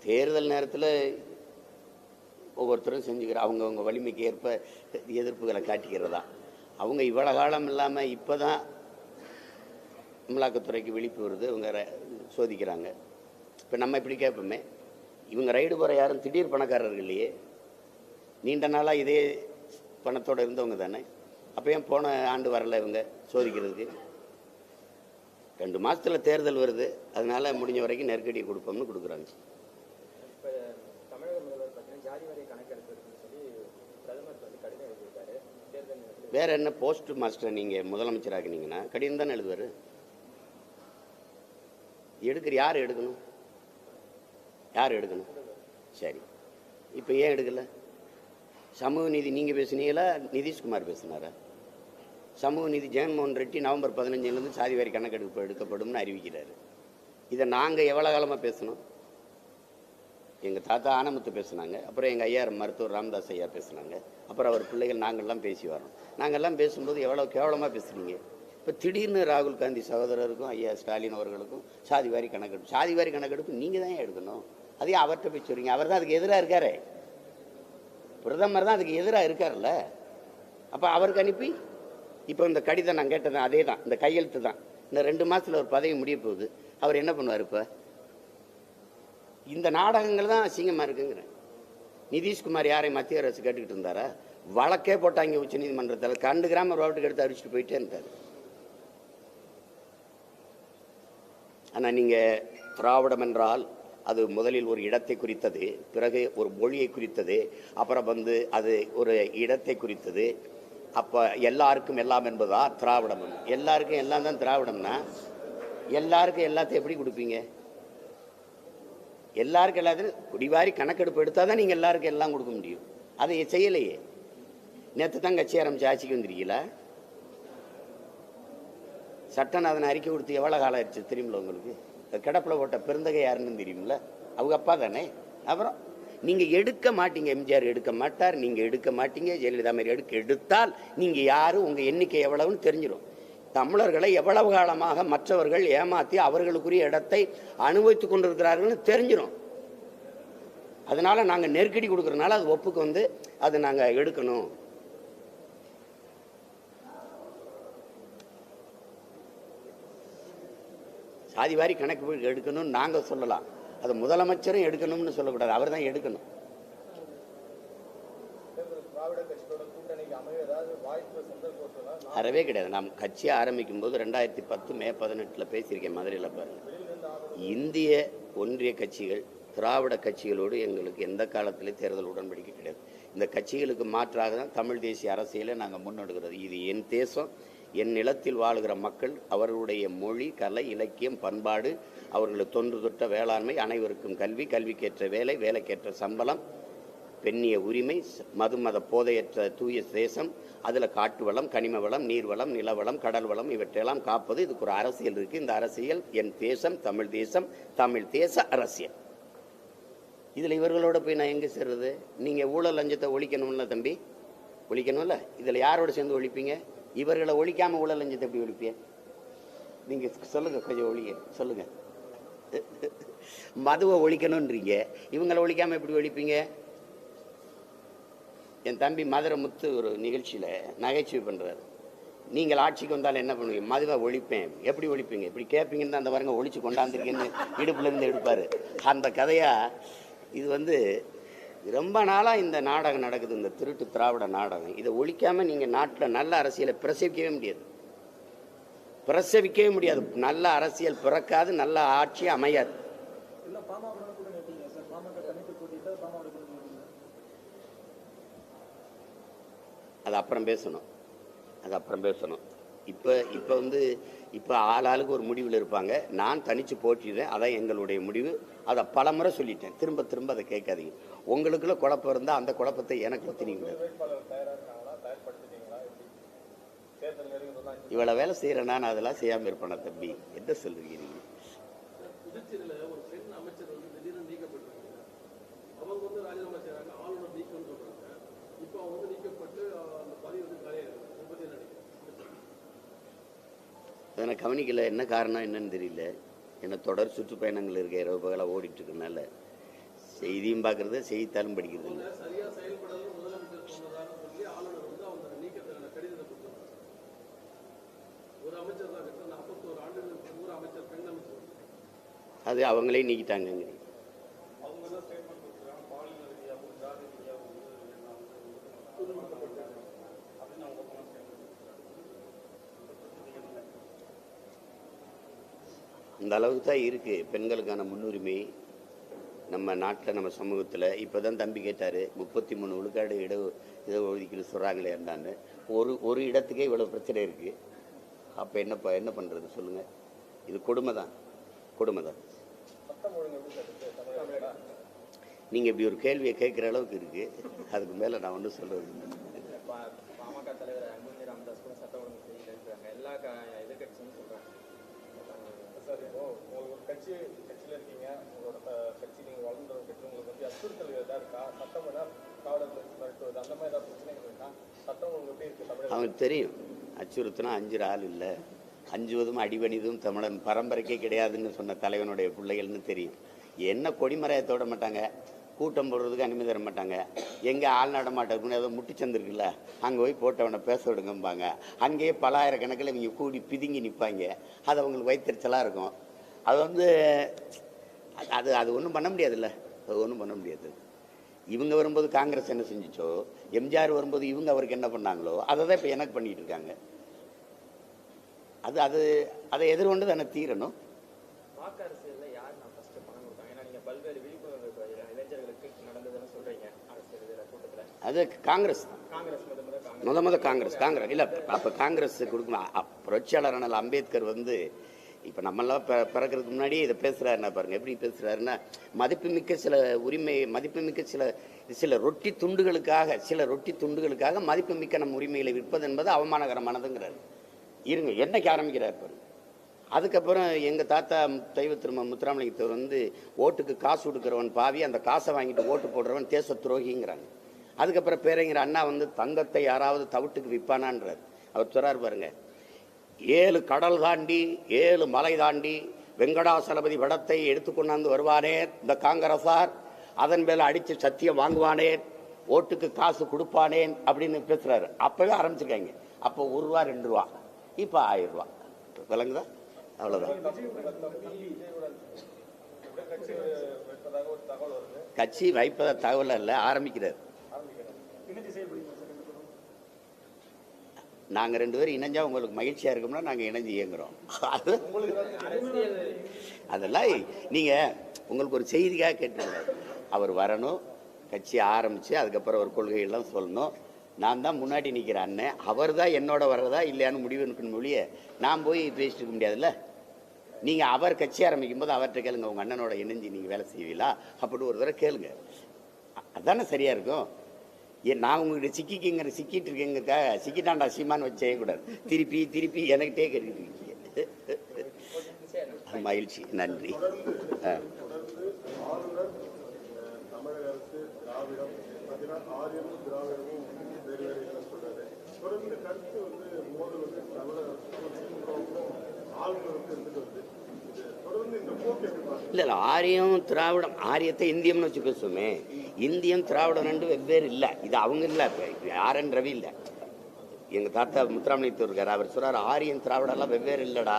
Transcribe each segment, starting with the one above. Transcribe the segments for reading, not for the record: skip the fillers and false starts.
தேர்தல் நேரத்தில் ஒவ்வொருத்தரும் செஞ்சுக்கிற அவங்கவுங்க வலிமைக்கு ஏற்ப எதிர்ப்புகளை காட்டிக்கிறதா. அவங்க இவ்வளோ காலம் இல்லாமல் இப்போ தான் அமலாக்கத்துறைக்கு விழிப்பு வருது, இவங்க சோதிக்கிறாங்க. இப்போ நம்ம இப்படி கேட்போமே, இவங்க ரைடு போகிற யாரும் திடீர் பணக்காரர்கள் இல்லையே, நீண்ட நாளாக இதே பணத்தோடு இருந்தவங்க தானே. அப்போ ஏன் போன ஆண்டு வரல இவங்க சோதிக்கிறதுக்கு? 2 மாதத்தில் தேர்தல் வருது, அதனால முடிஞ்ச வரைக்கும் நெருக்கடி கொடுப்போம்னு கொடுக்குறாங்க. இப்போ தமிழக முதல்வர் பார்த்தீங்கன்னா ஜாதி வாரிய கணக்கெடுப்புன்னு சொல்லி பிரதமர் வந்து கடிதம் எழுதியிருக்காரு. தேர்தல் வேற என்ன போஸ்ட் மாஸ்டர் நீங்கள் முதலமைச்சராகினீங்கன்னா கடிதம் தானே எழுதுவார். யார் எடுக்கணும்? யார் எடுக்கணும்? சரி, இப்போ ஏன் எடுக்கலை? சமூக நீதி நீங்கள் பேசுனீங்களா, நிதிஷ்குமார் பேசினாரா? சமூக நீதி ஜெகன்மோகன் ரெட்டி நவம்பர் 15 சாதிவாரி கணக்கெடுப்பு எடுக்கப்படும்னு அறிவிக்கிறாரு. இதை நாங்கள் எவ்வளோ காலமாக பேசணும்? எங்கள் தாத்தா ஆனமுத்து பேசுனாங்க, அப்புறம் எங்கள் ஐயா மருத்துவர் ராமதாஸ் ஐயா பேசுனாங்க, அப்புறம் அவர் பிள்ளைகள் நாங்கள்லாம் பேசி வரோம். நாங்கள்லாம் பேசும்போது எவ்வளோ கேவலமாக பேசுகிறீங்க. இப்போ திடீர்னு ராகுல் காந்தி சகோதரருக்கும் ஐயா ஸ்டாலின் அவர்களுக்கும் சாதிவாரி கணக்கெடுப்பு நீங்கள் தான் எடுக்கணும். அதே அவர்கிட்ட போய் சொல்றீங்க. அவர் தான் அதுக்கு எதிராக இருக்காரு, பிரதமர் தான் அதுக்கு எதிராக இருக்கார்ல. அப்போ அவருக்கு அனுப்பி இப்போ இந்த கடிதம் நான் கேட்டது அதே தான், இந்த கையெழுத்து தான். இந்த 2 மாதத்தில் ஒரு பதவி முடிய போகுது, அவர் என்ன பண்ணுவார்? இப்போ இந்த நாடகங்கள் தான் அசிங்கமாக இருக்குங்கிறேன். நிதிஷ்குமார் யாரை மத்திய அரசு கேட்டுக்கிட்டு இருந்தாரா? வழக்கே போட்டாங்க உச்ச நீதிமன்றத்தில், 2 கிராம ரோட்டுக்கு எடுத்து அடிச்சுட்டு போயிட்டே இருந்தார். ஆனால் நீங்கள் திராவிடம் என்றால் அது முதலில் ஒரு இடத்தை குறித்தது, பிறகு ஒரு மொழியை குறித்தது, அப்புறம் அது ஒரு இடத்தை குறித்தது. அப்போ எல்லாருக்கும் எல்லாம் என்பதா திராவிடம்? எல்லாருக்கும் எல்லாம் தான் திராவிடம்னா எல்லாருக்கும் எல்லாத்தையும் எப்படி கொடுப்பீங்க? எல்லாருக்கும் எல்லாத்தையும் குடிவாரி கணக்கெடுப்பு எடுத்தால் தான் நீங்கள் எல்லாருக்கும் எல்லாம் கொடுக்க முடியும். அதை செய்யலையே. நேற்று தான் கட்சி ஆரம்பிச்சு ஆட்சிக்கு வந்துருக்கீங்களா? சட்டம் அதனை அறிக்கை கொடுத்து எவ்வளோ காலம் ஆயிடுச்சு தெரியுமில்ல உங்களுக்கு? கிடப்பில் போட்ட பெருந்தகை யாருன்னு தெரியுமில்ல? அவங்க அப்பா தானே. அப்புறம் நீங்கள் எடுக்க மாட்டீங்க. எம்ஜிஆர் எடுக்க மாட்டார், நீங்கள் எடுக்க மாட்டீங்க. ஜெயலலிதா மாதிரி எடுத்தால் நீங்கள் யார், உங்கள் எண்ணிக்கை எவ்வளவுன்னு தெரிஞ்சிடும். தமிழர்களை எவ்வளவு காலமாக மற்றவர்கள் ஏமாற்றி அவர்களுக்குரிய இடத்தை அனுபவித்துக் கொண்டிருக்கிறார்கள்னு தெரிஞ்சிடும். அதனால நாங்கள் நெருக்கடி கொடுக்கறதுனால அது ஒப்புக்கு அது நாங்கள் எடுக்கணும். சாதிவாரி கணக்கு எடுக்கணும்னு நாங்கள் சொல்லலாம், அது முதலமைச்சரும் எடுக்கணும்னு சொல்லக்கூடாது, அவர் தான் எடுக்கணும். அறவே கிடையாது. நாம் கட்சியை ஆரம்பிக்கும் போது 2010 மே 18 பேசியிருக்கேன் மதுரையில். பாருங்க, இந்திய ஒன்றிய கட்சிகள் திராவிட கட்சிகளோடு எங்களுக்கு எந்த காலத்திலையும் தேர்தல் உடன்படிக்கை கிடையாது. இந்த கட்சிகளுக்கு மாற்றாக தான் தமிழ் தேசிய அரசியலை நாங்கள் முன்னெடுக்கிறது. இது என் தேசம், என் நிலத்தில் வாழுகிற மக்கள், அவர்களுடைய மொழி, கலை, இலக்கியம், பண்பாடு, அவர்களுக்கு தொன்று தொட்ட வேளாண்மை, அனைவருக்கும் கல்வி, கல்விக்கேற்ற வேலை, வேலைக்கேற்ற சம்பளம், பெண்ணிய உரிமை, மத போதையற்ற தூய தேசம், அதில் காட்டு வளம், கனிம வளம், நீர் வளம், நிலவளம், கடல் வளம், இவற்றையெல்லாம் காப்பது. இதுக்கு ஒரு அரசியல் இருக்குது. இந்த அரசியல் என் தேசம், தமிழ் தேசம், தமிழ் தேச அரசியல். இதில் இவர்களோட போய் நான் எங்கே சேர்றது? நீங்கள் ஊழல் லஞ்சத்தை ஒழிக்கணும்ல தம்பி, ஒழிக்கணும்ல. இதில் யாரோட சேர்ந்து ஒழிப்பீங்க? இவர்களை ஒழிக்காமல் ஊழல் லஞ்சத்தை எப்படி ஒழிப்பீங்க? நீங்கள் சொல்லுங்கள், கொஞ்சம் ஒழிக்க சொல்லுங்கள். மதுவை ஒழிக்கணுன்றீங்க, இவங்களை ஒழிக்காமல் எப்படி ஒழிப்பீங்க? என் தம்பி மதுரை முத்து ஒரு நிகழ்ச்சியில் நகைச்சுவை பண்ணுறாரு. நீங்கள் ஆட்சிக்கு வந்தாலும் என்ன பண்ணுவீங்க? மதுவை ஒழிப்பேன். எப்படி ஒழிப்பீங்க? இப்படி கேட்பீங்கன்னு தான் அந்த வரங்க ஒழிச்சு கொண்டாந்துருக்கேன்னு இடுப்புலேருந்து எடுப்பார். அந்த கதையாக இது ரொம்ப நாளாக இந்த நாடகம் நடக்குது, இந்த திருட்டு திராவிட நாடகம். இதை ஒழிக்காமல் நீங்கள் நாட்டில் நல்ல அரசியலை பிரசவிக்கவே முடியாது, பிரசவிக்கவே முடியாது. நல்ல அரசியல் பிறக்காது, நல்ல ஆட்சி அமையாது. அது அப்புறம் பேசணும், அது அப்புறம் பேசணும். இப்போ ஆளாளுக்கு ஒரு முடிவில் இருப்பாங்க. நான் தனித்து போட்டிடுறேன், அதான் எங்களுடைய முடிவு. அதை பல முறை சொல்லிட்டேன், திரும்ப திரும்ப அதை கேட்காதீங்க. உங்களுக்குள்ள குழப்பம் இருந்தால் அந்த குழப்பத்தை எனக்கு திணிக்கூடாது. இவ்வளோ வேலை செய்கிறேன் நான், அதெல்லாம் செய்யாமல் இருப்பேனா தம்பி? என்ன சொல்லுவீங்க நீங்கள்? அதை நான் கவனிக்கல. என்ன காரணம் என்னன்னு தெரியல. ஏன்னா தொடர் சுற்றுப்பயணங்கள் இருக்க இரவு பகலாக ஓடிட்டு இருக்கனால செய்தியும் பார்க்கறது, செய்தித்தாளும் படிக்கிறது இல்லை. அது அவங்களே நீக்கிட்டாங்க. இந்த அளவுக்கு தான் இருக்குது பெண்களுக்கான முன்னுரிமை நம்ம நாட்டில், நம்ம சமூகத்தில். இப்போ தான் தம்பி கேட்டார், 33 விழுக்காடு இட ஒதுக்கீடு சொல்கிறாங்களே இருந்தான்னு. ஒரு இடத்துக்கே இவ்வளோ பிரச்சனை இருக்குது. அப்போ என்ன பண்ணுறது சொல்லுங்கள்? இது கொடுமை தான். நீங்கள் இப்படி ஒரு கேள்வியை கேட்குற அளவுக்கு இருக்குது. அதுக்கு மேலே நான் ஒன்றும் சொல்கிறது. பாமக தலைவர் அன்புமணி ராமதாஸ் கூட சட்டம் ஒழுங்கு செய்யலைன்றாங்க. எல்லா எதிர்கட்சியும் சொல்கிறாங்க. சார், இப்போ உங்களுக்கு ஒரு கட்சியில் இருக்கீங்க, உங்களோட கட்சி நீங்கள் வளர்ந்து கட்சி, உங்களுக்கு வந்து அச்சுறுத்தல் எதாவது இருக்கா? சட்டம் வேணால் காவலர் மருத்துவது அந்த மாதிரி ஏதாவது பிரச்சனைகள் இருக்கா? சட்டம் உங்களுக்கு எப்படி இருக்குது தமிழ்? அவனுக்கு தெரியும் அச்சுறுத்தினா அஞ்சுற ஆள் இல்லை, அஞ்சுவதும் அடிபணிதும் தமிழன் பரம்பரைக்கே கிடையாதுன்னு சொன்ன தலைவனுடைய பிள்ளைகள்னு தெரியும். என்ன கொடிமறையை தொட மாட்டாங்க, கூட்டம் போடுறதுக்கு அனுமதி தர மாட்டாங்க. எங்கே ஆள் நடமாட்டக்குன்னு ஏதோ முட்டிச்சந்து இருக்குல்ல, அங்கே போய் போட்டவனை பேச விடுங்கம்பாங்க. அங்கேயே பல ஆயிரக்கணக்கில் இவங்க கூடி பிதுங்கி நிற்பாங்க. அது அவங்களுக்கு வைத்தறிச்சலாக இருக்கும். அது வந்து அது ஒன்றும் பண்ண முடியாதுல்ல. அது ஒன்றும் பண்ண முடியாது. இவங்க வரும்போது காங்கிரஸ் என்ன செஞ்சிச்சோ, எம்ஜிஆர் வரும்போது இவங்க அவருக்கு என்ன பண்ணாங்களோ அதை தான் இப்போ எனக்கு பண்ணிகிட்டு இருக்காங்க. அதை எதிர்கொண்டு தானே தீரணும். வாக்கு அரசியலில் யார் நான் ஃபஸ்ட்டு பணம் கொடுத்தாங்க? ஏன்னா நீங்கள் பல்வேறு விழிப்புணர்வு இளைஞர்களுக்கு நடந்ததுன்னு சொல்கிறீங்க அரசியல் கூட்டத்தில். அது காங்கிரஸ் காங்கிரஸ் காங்கிரஸ் இல்லை. அப்போ காங்கிரஸ் கொடுக்கணும். புரட்சியாளர் அண்ணல் அம்பேத்கர் வந்து இப்போ நம்மளாம் பிறக்கிறதுக்கு முன்னாடி இதை பேசுகிறாருன்னா பாருங்கள் எப்படி பேசுகிறாருன்னா, மதிப்புமிக்க சில ரொட்டி துண்டுகளுக்காக மதிப்புமிக்க நம்ம உரிமைகளை விற்பது என்பது அவமானகரமானதுங்கிறார். இருங்க என்னைக்கு ஆரம்பிக்கிறார் பாருங்க. அதுக்கப்புறம் எங்கள் தாத்தா தெய்வ திரும்ப முத்துராமலிங்கத்தவர் வந்து ஓட்டுக்கு காசு கொடுக்குறவன் பாவி, அந்த காசை வாங்கிட்டு ஓட்டு போடுறவன் தேச துரோகிங்கிறாங்க. அதுக்கப்புறம் பேரறிஞர் அண்ணா வந்து தங்கத்தை யாராவது தவிட்டுக்கு விற்பானான்றார். அவர் சொல்றாரு பாருங்க, 7 கடல் தாண்டி 7 மலை தாண்டி வெங்கடாசலபதி படத்தை எடுத்துக்கொண்டாந்து வருவானே இந்த காங்கிரசார், அதன் மேல அடித்து சத்தியம் வாங்குவானேன், ஓட்டுக்கு காசு கொடுப்பானேன் அப்படின்னு பேசுறாரு. அப்பவே ஆரம்பிச்சிருக்காங்க. அப்போ ₹1 ₹2, இப்போ ₹1000. விளங்குதா? அவ்வளோதான். கட்சி வைப்பத தகவல் அல்ல, ஆரம்பிக்கிறார். நாங்கள் 2 பேரும் இணைஞ்சா உங்களுக்கு மகிழ்ச்சியாக இருக்கும்னா நாங்கள் இணைஞ்சு இயங்குறோம். அதெல்லாம் நீங்கள் உங்களுக்கு ஒரு செய்திக்காக கேட்டுக்கூடாது. அவர் வரணும், கட்சி ஆரம்பித்து அதுக்கப்புறம் ஒரு கொள்கையெல்லாம் சொல்லணும். நான் தான் முன்னாடி நிற்கிற அண்ணன், அவர் தான் என்னோட வர்றதா இல்லையான்னு முடிவு இருக்கணும் மொழியை நான் போய் பேசிட்டு இருக்க முடியாதுல்ல. நீங்கள் அவர் கட்சி ஆரம்பிக்கும் போது அவர்கிட்ட கேளுங்க, உங்கள் அண்ணனோட இணைஞ்சு நீங்கள் வேலை செய்வீங்களா அப்படின்னு ஒரு தடவை கேளுங்க. அதுதானே சரியாக இருக்கும். நான் உங்கள்கிட்ட சிக்கிட்டு இருக்கேங்கக்கா, சிக்கிட்டாண்டா சீமான்னு வச்சு செய்யக்கூடாது. திருப்பி எனக்கிட்டே கேட்டுக்கிட்டு இருக்கீங்க. மகிழ்ச்சி, நன்றி. இல்லை ஆரியம் திராவிடம், ஆரியத்தை இந்தியம்னு வச்சு பேசுவோமே. இந்தியம் திராவிடம் 2 வெவ்வேறு இல்லை. இது அவங்க இல்லை, RN ரவி இல்லை, எங்கள் தாத்தா முத்துராமலிங்கத்தவர் இருக்கார். அவர் சொல்கிறார் ஆரியம் திராவிடம்லாம் வெவ்வேறு இல்லைடா,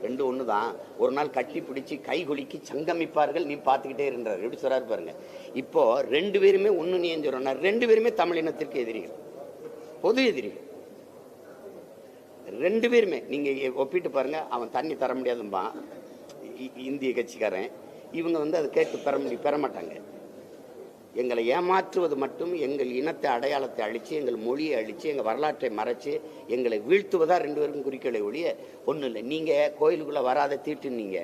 2 ஒன்று தான். ஒரு நாள் கட்டி பிடிச்சி கை குலுக்கி சங்கமிப்பார்கள், நீ பார்த்துக்கிட்டே இருந்தார். எப்படி சொல்கிறாரு பாருங்க. இப்போ 2 பேருமே ஒன்று நீ சொல்கிறோன்னா 2 பேருமே தமிழினத்திற்கு எதிரிகள், பொது எதிரிகள். 2 பேருமே நீங்கள் ஒப்பிட்டு பாருங்க. அவன் தண்ணி தர முடியாதும்பான் இந்திய கட்சிக்காரன், இவங்க வந்து அதை கேட்டு பெற மாட்டாங்க. எங்களை ஏமாற்றுவது மட்டும், எங்கள் இனத்தை அடையாளத்தை அழித்து, எங்கள் மொழியை அழித்து, எங்கள் வரலாற்றை மறைச்சு எங்களை வீழ்த்துவதா 2 பேருக்கும் குறிக்கோளை ஒழிய ஒன்றும் இல்லை. நீங்கள் கோயிலுக்குள்ளே வராத தீட்டுனீங்க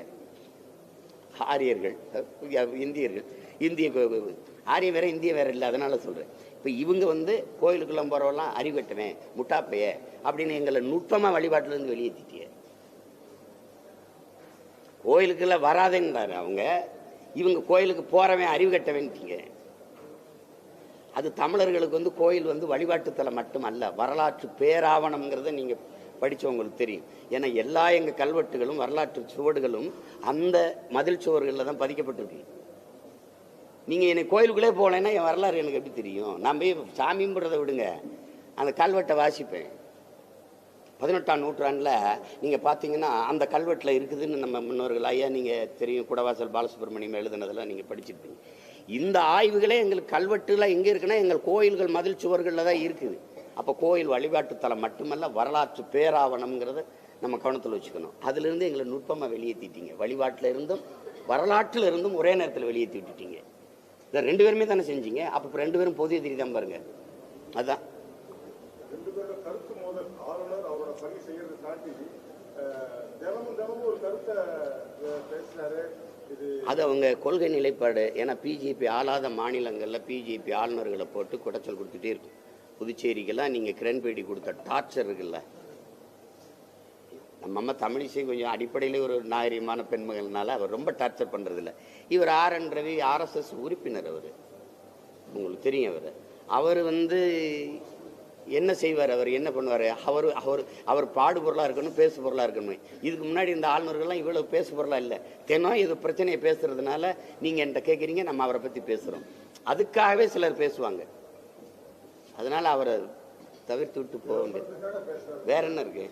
ஆரியர்கள், இந்தியர்கள். ஆரியம் வேற இந்திய வேற இல்லை, அதனால சொல்கிறேன். இப்போ இவங்க வந்து கோயிலுக்குள்ளே போகிறவெல்லாம் அறிவட்டுவேன் முட்டாப்பைய அப்படின்னு எங்களை நுட்பமாக வழிபாட்டிலேருந்து வெளியேற்றிட்டிய. கோயிலுக்குள்ள வராதேங்கிறாரு அவங்க, இவங்க கோயிலுக்கு போறவன் அறிவு கட்டவேன்ட்டீங்க. அது தமிழர்களுக்கு வந்து கோயில் வந்து வழிபாட்டுத்தலம் மட்டும் அல்ல, வரலாற்று பேராவணம்ங்கிறத நீங்கள் படித்தவங்களுக்கு தெரியும். ஏன்னா எல்லா எங்கள் கல்வெட்டுகளும் வரலாற்று சுவடுகளும் அந்த மதில் சுவர்களில் தான் பதிக்கப்பட்டிருக்கு. நீங்கள் என்னை கோயிலுக்குள்ளே போகலைன்னா என் வரலாறு எனக்கு எப்படி தெரியும்? நான் போய் சாமி கும்பிட்றதை விடுங்க, அந்த கல்வெட்டை வாசிப்பேன். 18ஆம் நூற்றாண்டில் நீங்கள் பார்த்தீங்கன்னா அந்த கல்வெட்டில் இருக்குதுன்னு நம்ம முன்னோர்கள் ஐயா நீங்கள் தெரியும், குடவாசல் பாலசுப்ரமணியம் எழுதுனதெல்லாம் நீங்கள் படிச்சிருப்பீங்க. இந்த ஆய்வுகளே எங்களுக்கு கல்வெட்டுலாம் எங்கே இருக்குன்னா எங்கள் கோயில்கள் மதில் சுவர்களில் தான் இருக்குது. அப்போ கோயில் வழிபாட்டு தலம் மட்டுமல்ல, வரலாற்று பேராவணம்ங்கிறத நம்ம கவனத்தில் வச்சுக்கணும். அதிலிருந்து எங்களை நுட்பமாக வெளியேற்றிட்டீங்க. வழிபாட்டில் இருந்தும் வரலாற்றில் இருந்தும் ஒரே நேரத்தில் வெளியேற்றி விட்டுட்டீங்க. இதை 2 பேருமே தானே செஞ்சீங்க. அப்போ 2 பேரும் பொது எதிரி தான் பாருங்க. அதுதான் 2 பேரோட கருத்து மோதல். ஆளுநர் அவரோட பணி செய்யறதை தாண்டி தினமும் ஒரு கருத்தை பேசினாரு. அது அவங்க கொள்கை நிலைப்பாடு. ஏன்னா பிஜேபி ஆளாத மாநிலங்களில் பிஜேபி ஆளுநர்களை போட்டு குடைச்சல் கொடுத்துட்டே இருக்கும். புதுச்சேரிக்கெல்லாம் நீங்கள் கிரண்பேடி கொடுத்த டார்ச்சர் இருக்குல்ல. நம்ம அம்மா தமிழிசை கொஞ்சம் அடிப்படையிலே ஒரு நாகரிகமான பெண்மகள்னால அவர் ரொம்ப டார்ச்சர் பண்ணுறதில்ல. இவர் RN ரவி RSS உறுப்பினர், அவர் உங்களுக்கு தெரியும். அவர் என்ன செய்வார், அவர் என்ன பண்ணுவார், அவர் பாடுபொருளாக இருக்கணும், பேசு பொருளாக இருக்கணும். இதுக்கு முன்னாடி இந்த ஆளுநர்கள்லாம் இவ்வளோ பேசு பொருளாக இல்லை. தினம் இது பிரச்சனையை பேசுறதுனால நீங்கள் என்கிட்ட கேட்குறீங்க, நம்ம அவரை பற்றி பேசுகிறோம். அதுக்காகவே சிலர் பேசுவாங்க. அதனால் அவரை தவிர்த்து விட்டு போக வேண்டியது. வேற என்ன இருக்கு?